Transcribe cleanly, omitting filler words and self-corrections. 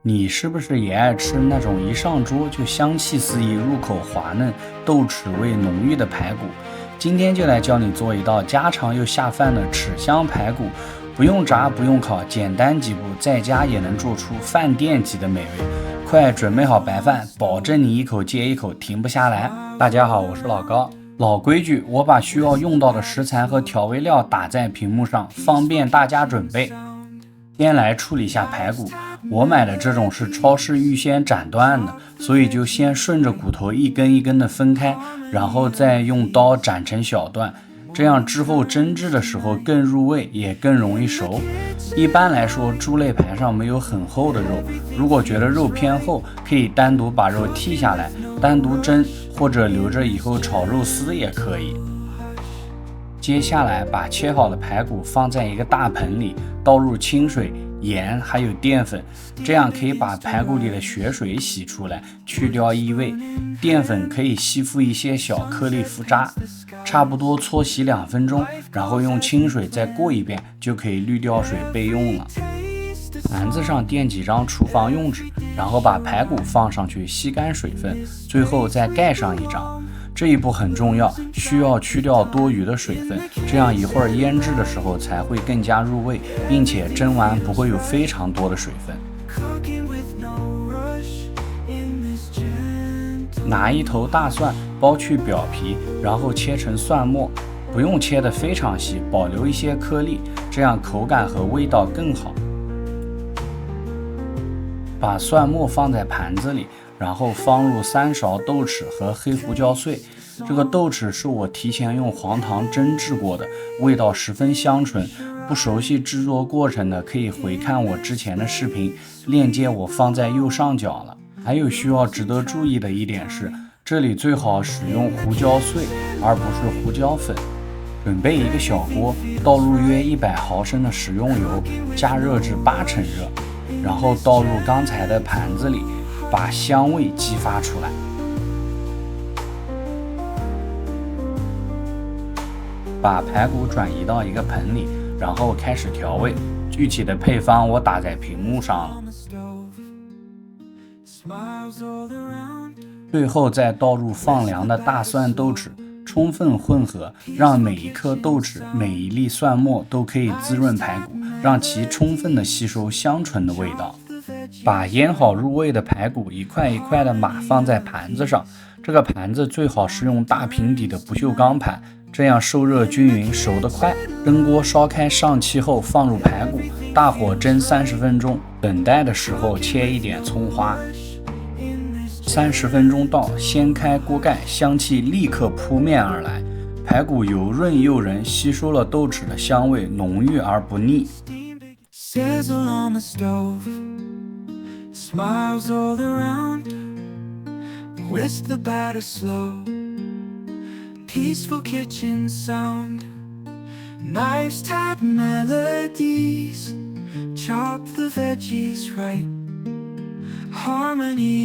你是不是也爱吃那种一上桌就香气四溢、入口滑嫩、豆豉味浓郁的排骨？今天就来教你做一道家常又下饭的豉香排骨，不用炸不用烤，简单几步，在家也能做出饭店级的美味。快准备好白饭，保证你一口接一口停不下来。大家好，我是老高。老规矩，我把需要用到的食材和调味料打在屏幕上，方便大家准备。先来处理下排骨，我买的这种是超市预先斩断的，所以就先顺着骨头一根一根的分开，然后再用刀斩成小段，这样之后蒸制的时候更入味，也更容易熟。一般来说，猪肋排上没有很厚的肉，如果觉得肉偏厚，可以单独把肉剔下来，单独蒸，或者留着以后炒肉丝也可以。接下来把切好的排骨放在一个大盆里，倒入清水、盐还有淀粉，这样可以把排骨里的血水洗出来，去掉异味。淀粉可以吸附一些小颗粒浮渣，差不多搓洗2分钟，然后用清水再过一遍，就可以滤掉水备用了。盘子上垫几张厨房用纸，然后把排骨放上去吸干水分，最后再盖上一张。这一步很重要，需要去掉多余的水分，这样一会儿腌制的时候才会更加入味，并且蒸完不会有非常多的水分。拿一头大蒜剥去表皮，然后切成蒜末，不用切得非常细，保留一些颗粒，这样口感和味道更好。把蒜末放在盘子里，然后放入3勺豆豉和黑胡椒碎。这个豆豉是我提前用黄糖蒸制过的，味道十分香醇。不熟悉制作过程的可以回看我之前的视频，链接我放在右上角了。还有需要值得注意的一点是，这里最好使用胡椒碎而不是胡椒粉。准备一个小锅，倒入约100毫升的食用油，加热至80%热，然后倒入刚才的盘子里，把香味激发出来。把排骨转移到一个盆里，然后开始调味。具体的配方我打在屏幕上了。最后再倒入放凉的大蒜豆豉，充分混合，让每一颗豆豉、每一粒蒜末都可以滋润排骨，让其充分的吸收香醇的味道。把腌好入味的排骨一块一块的码放在盘子上，这个盘子最好是用大平底的不锈钢盘，这样受热均匀，熟得快。蒸锅烧开上气后放入排骨，大火蒸30分钟，等待的时候切一点葱花。30分钟到，掀开锅盖，香气立刻扑面而来，排骨油润诱人，吸收了豆豉的香味，浓郁而不腻。Smiles all around, whisk the batter slow, peaceful kitchen sound, knives tap melodies, chop the veggies right, harmony